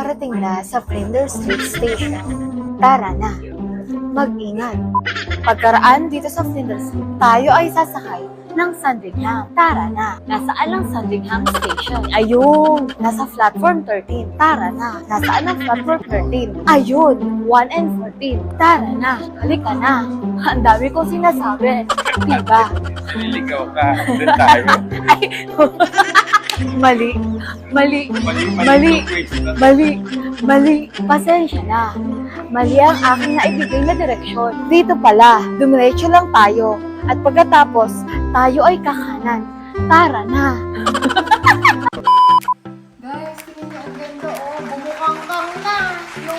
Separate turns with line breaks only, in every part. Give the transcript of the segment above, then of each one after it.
Paparating na sa Flinders Street Station. Tara na, mag-ingat. Pagkaraan dito sa Flinders Street, tayo ay sasakay ng Sandringham. Tara na, nasaan ang Sandringham Station? Ayun, nasa platform 13. Tara na, nasaan ang platform 13? Ayun, 1 and 14. Tara na, halika na. Ang dami kong sinasabi. Diba?
Naliligaw ka. Doon tayo.
Mali. Pasensya na. Mali ang aking naibigay na direksyon. Dito pala, dumiretso lang tayo. At pagkatapos, tayo ay kakanan. Tara na.
Guys, tingnan niyo ang ganda oh. Bumukangkang na. Yung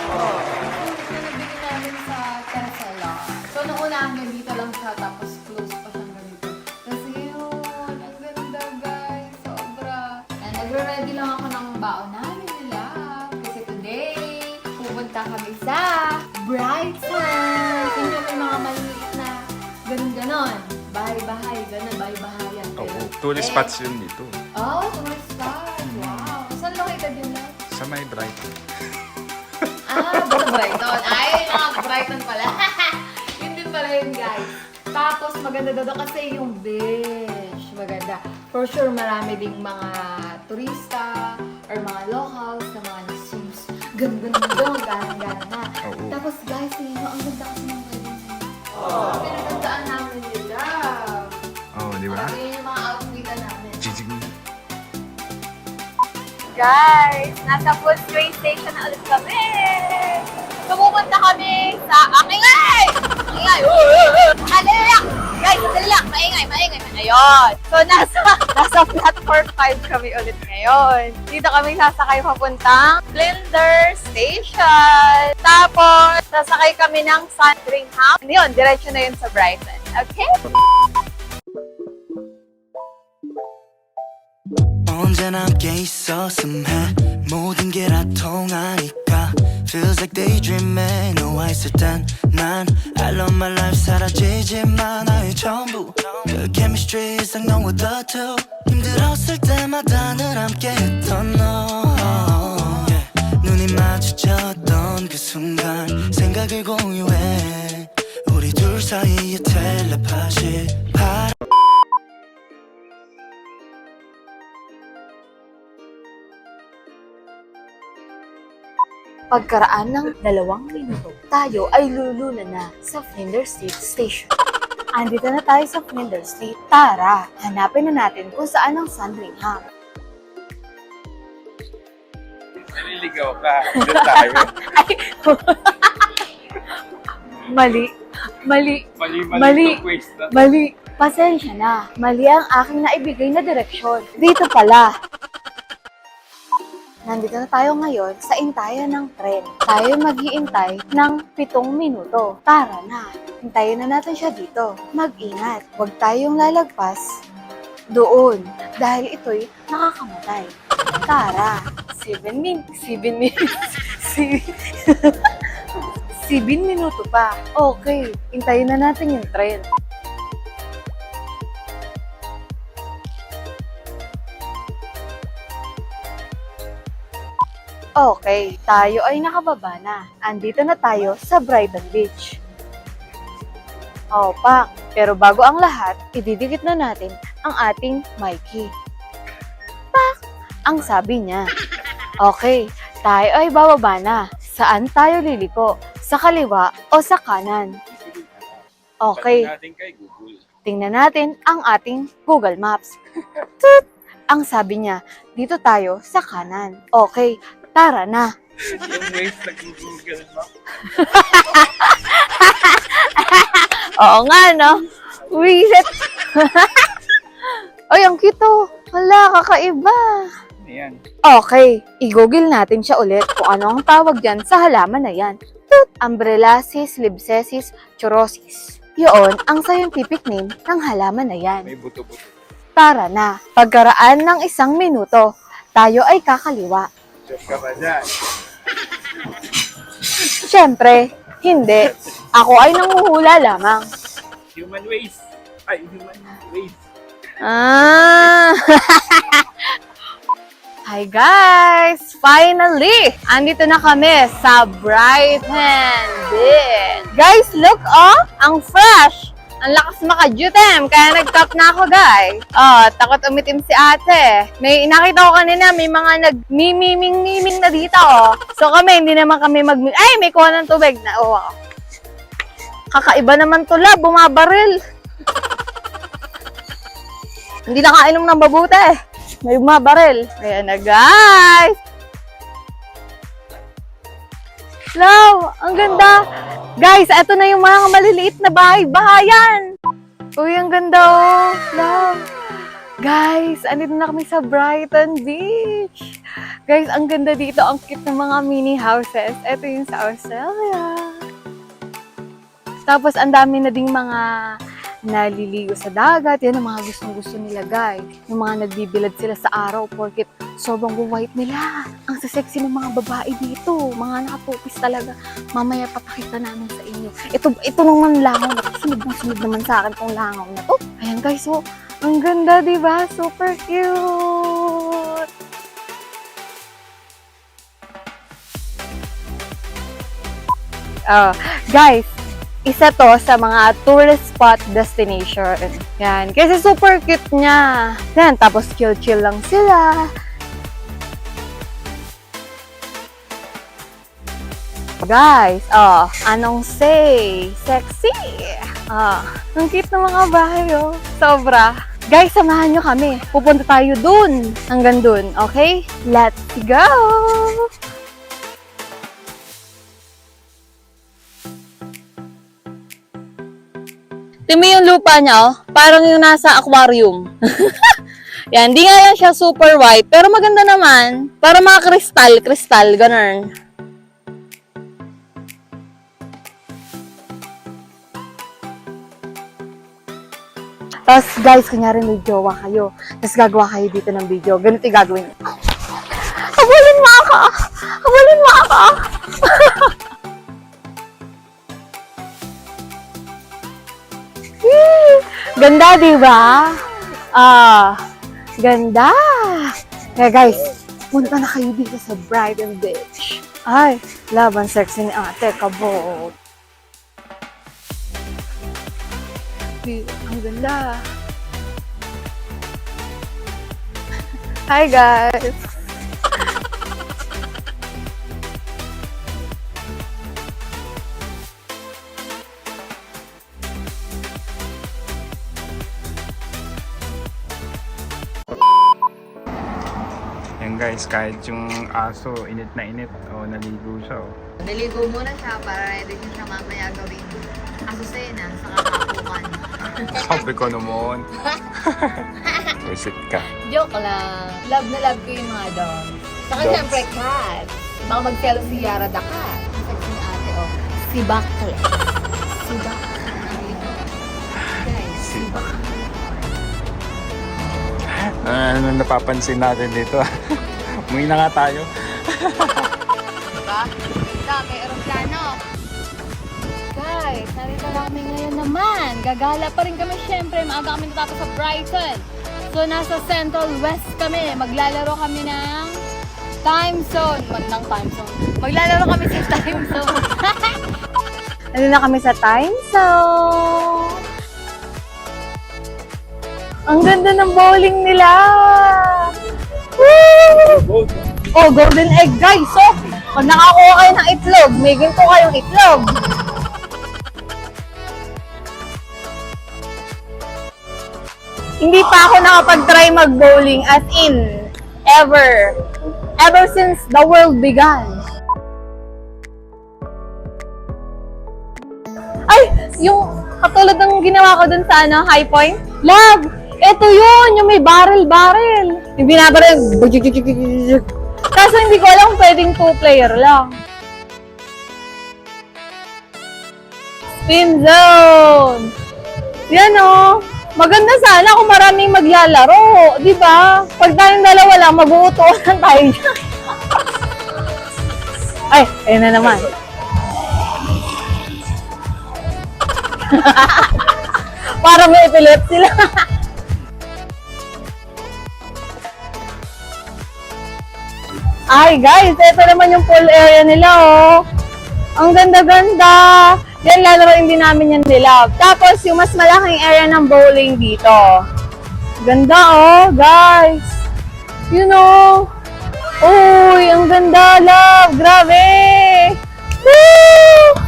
na nabili namin sa Tesla. So, nung una hanggang dito lang siya, tapos close pa siyang ganito. Kasi yun, ang ganda guys. Sobra. And nagre-ready lang ako ng baon namin nila. Kasi today, pupunta kami sa Brighton. Tingnan may mga maliliit na ganun-ganon. Bahay-bahay, ganun, bahay-bahayan.
Oo, tourist spots yun dito.
Oh, tourist spot. Wow. Saan located yun na?
Sa may Brighton.
Sa Brighton. Ay, Brighton pala. Yun din pala yun, guys. Tapos, maganda daw kasi yung beach. Maganda. For sure, marami ding mga turista or mga locals na mga nag-swims. Ganda gana na.
Oo.
Tapos, guys, tingnan nyo, ang ganda kasi ng wedding na pinagandaan namin nila.
Oo, di ba?
Ano yung mga outfitan namin?
Jijig.
Guys, nasa Footscray Station na ulit kami. Pupunta kami sa Amingay! Amingay! Halila! Guys, halila! Maingay! Ayun! So, nasa platform 5 kami ulit ngayon. Dito kami sasakay papuntang Flinders Station. Tapos, sasakay kami ng Sandringham. Yun, diretso na yun sa Brighton. Okay?
언제나 함께 있었음 해 모든 게 다 통하니까 Feels like daydreaming 너와 있을 땐 난 I love my life 사라지지만 나의 전부 그 chemistry is like no other two 힘들었을 때마다 늘 함께 했던 너 yeah. 눈이 마주쳤던 그 순간 생각을 공유해 우리 둘 사이의 텔레파시
Pagkaraan ng 2 minuto, tayo ay luluna na sa Flinders Street Station. Andito na tayo sa Flinders Street. Tara, hanapin na natin kung saan ang Sandringham.
Naliligaw ka. Doon tayo.
Mali.
Mali. Waste na.
Mali. Pasensya na. Mali ang aking naibigay na direksyon. Dito pala. Nandito na tayo ngayon sa intayan ng tren. Tayo mag-iintay ng 7 minuto. Tara na. Hintayin na natin siya dito. Mag-ingat. Huwag tayong lalagpas doon dahil ito'y nakakamatay. Tara. 7 minuto pa. Okay. Hintayin na natin yung tren. Okay, tayo ay nakababa na. Andito na tayo sa Brighton Beach. Opa, pero bago ang lahat, ididikit na natin ang ating Mikey. Pak! Ang sabi niya. Okay, tayo ay bababa na. Saan tayo liliko? Sa kaliwa o sa kanan? Okay,
Sabi natin kay Google.
tingnan natin ang ating Google Maps. Tut! Ang sabi niya, dito tayo sa kanan. Okay, tara na.
Yung waste nag-Google mo.
Oo nga, no? Wisit! Ay, ang cute oh. Wala, kakaiba.
Ayan.
Okay, i-google natin siya ulit kung ano ang tawag dyan sa halaman na yan. Tut! Umbrellosis libsessis chorosis. Yun ang scientific name ng halaman na yan.
May buto-buto.
Tara na. Pagkaraan ng 1 minuto, tayo ay kakaliwa.
Joke ka pa dyan.
Siyempre, hindi. Ako ay nanguhula lamang.
Human waste. Ay, human waste.
Ah! Hi guys! Finally! Andito na kami sa Brighton Beach. Guys, look oh! Ang fresh! Ang lakas maka-jutem, kaya nag-top na ako guys. Oh, takot umitim si ate. May nakita ko kanina, may mga nag-miming na dito oh. So kami, hindi naman kami ay, may kuha ng tubig na oh. Kakaiba naman to lab, bumabaril. Hindi nakainom ng mabuti. May bumabaril. Ayan na, guys! Love, ang ganda. Guys, eto na yung mga maliliit na bahay-bahayan. Uy, ang ganda oh. Love. Guys, andito na kami sa Brighton Beach. Guys, ang ganda dito. Ang cute ng mga mini houses. Eto yung sa Australia. Tapos, ang dami na ding mga naliligo sa dagat. Yan ang mga gustong-gusto nila, guys. Yung mga nagbibilad sila sa araw porkit sobrang white nila. Ang sasexy ng mga babae dito. Mga nakatupis talaga. Mamaya papakita namin sa inyo. Ito naman langaw na. Sunod naman sa akin tong langaw na to. Ayan, guys. Oh, ang ganda, diba? Super cute! Guys, isa to sa mga tourist spot destination. Yan. Kasi super cute niya. Yan. Tapos chill-chill lang sila. Guys, anong say? Sexy! Ang cute ng mga bahay, oh. Sobra. Guys, samahan nyo kami. Pupunta tayo dun. Hanggang dun. Okay? Let's go! Timi yung lupa niya, oh. Parang yung nasa aquarium. Yan, di nga yan siya super white, pero maganda naman. Para mga kristal, ganun. Tapos guys, kunyari may jowa kayo. Tapos gagawa kayo dito ng video. Ganito yung gagawin. Habulin mo ako! Habulin mo ako! Ganda, di ba? Ganda. Kaya guys, punta na kayo dito sa Brighton Beach. Ay, laban sexy ni ate, kabog. Ang ganda. Hi guys.
Yan guys, kahit yung aso, init na init. O, naligo siya. Oh.
Naligo muna siya para ready siya mamaya gawin. Asusena sa kakapukan.
Sabi ko naman. Visit ka.
Joke lang. Love na love ko yung mga dogs. Saka
Dogs?
syempre cat. Baka mag-sell si Yara the cat. Sexy ni ate, oh. Si Bakle. Si Bakle. Guys, si Bakle.
Ano napapansin natin dito? Umuwi na nga tayo.
Diba? Ganda, may aeroplano. Guys, narito lang kami ngayon naman. Gagala pa rin kami syempre. Maaga kami natapos sa Brighton. So, nasa Central West kami. Maglalaro kami ng time zone. Maglalaro kami sa time zone. Ano na kami sa time zone. Ang ganda ng bowling nila. Woo! Oh, golden egg guys. So, pag nakakuha kayo ng itlog, may ginto kayong itlog. Hindi pa ako nakapag-try mag-bowling as in, ever. Ever since the world began. Ay, yung katulad ng ginawa ko dun sa High Point. Love, eto yun, yung may barrel. Yung binabaril. Kaso hindi ko alam kung pwedeng 2-player lang. Spin zone. Yan oh. Maganda sana kung maraming maglalaro. Di ba? Pag tayong dalawa lang, mag-uutuan tayo dyan. Ay, ayun na naman. Para may epilepsy sila. Ay guys, ito naman yung pool area nila oh. Ang ganda-ganda. Yan, lalaroin din namin yan nila. Tapos yung mas malaking area ng bowling dito. Ganda oh, guys. You know. Uy, ang ganda, love. Grabe. Woo!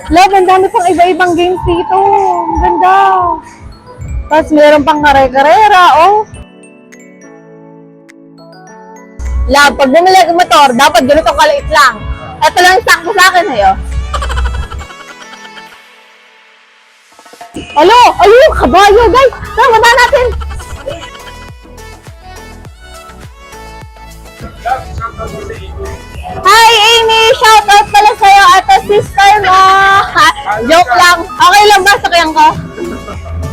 Love, ang dami pang iba-ibang games dito. Ang ganda. Tapos meron pang kare-karera, oh. Love, pag bumili ng motor, dapat ganito kaliit lang. Ito lang sakto sa akin, hayo. Alo, kabayo, guys. Tara, baba natin. Hi, Amy! Shoutout pala sa'yo at sa sister mo! Joke lang. Okay lang ba? Sakyan ko?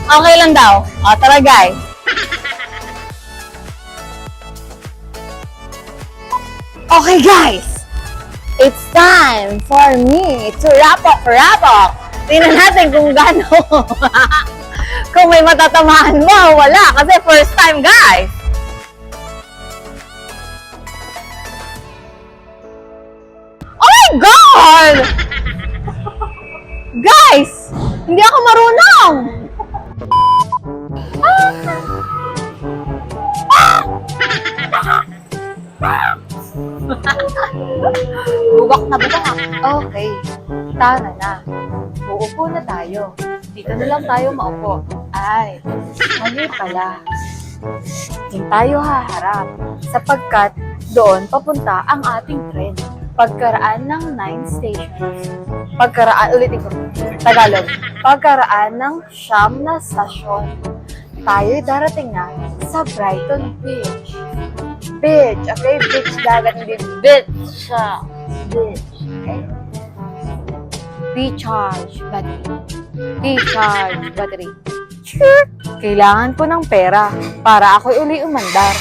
Okay lang daw. O, tara guys. Okay guys! It's time for me to rapok. Tingnan natin kung gano'n. Kung may matatamaan mo, wala. Kasi first time guys. Oh my God! Guys! Hindi ako marunong! Bugak na bugak. Okay. Tara na. Uupo na tayo. Dito na lang tayo maupo. Ay, mali pala. Hindi tayo haharap. Sapagkat doon papunta ang ating tren. Pagkaraan ng 9 stations. Ulitin ko. Tagalog. Pagkaraan ng 9 na stasyon. Tayo'y darating na sa Brighton Beach. Beach, okay? Beach dagat, hindi beach. Beach, okay? Recharge battery. Sure. Kailangan ko ng pera para ako'y uli umandar.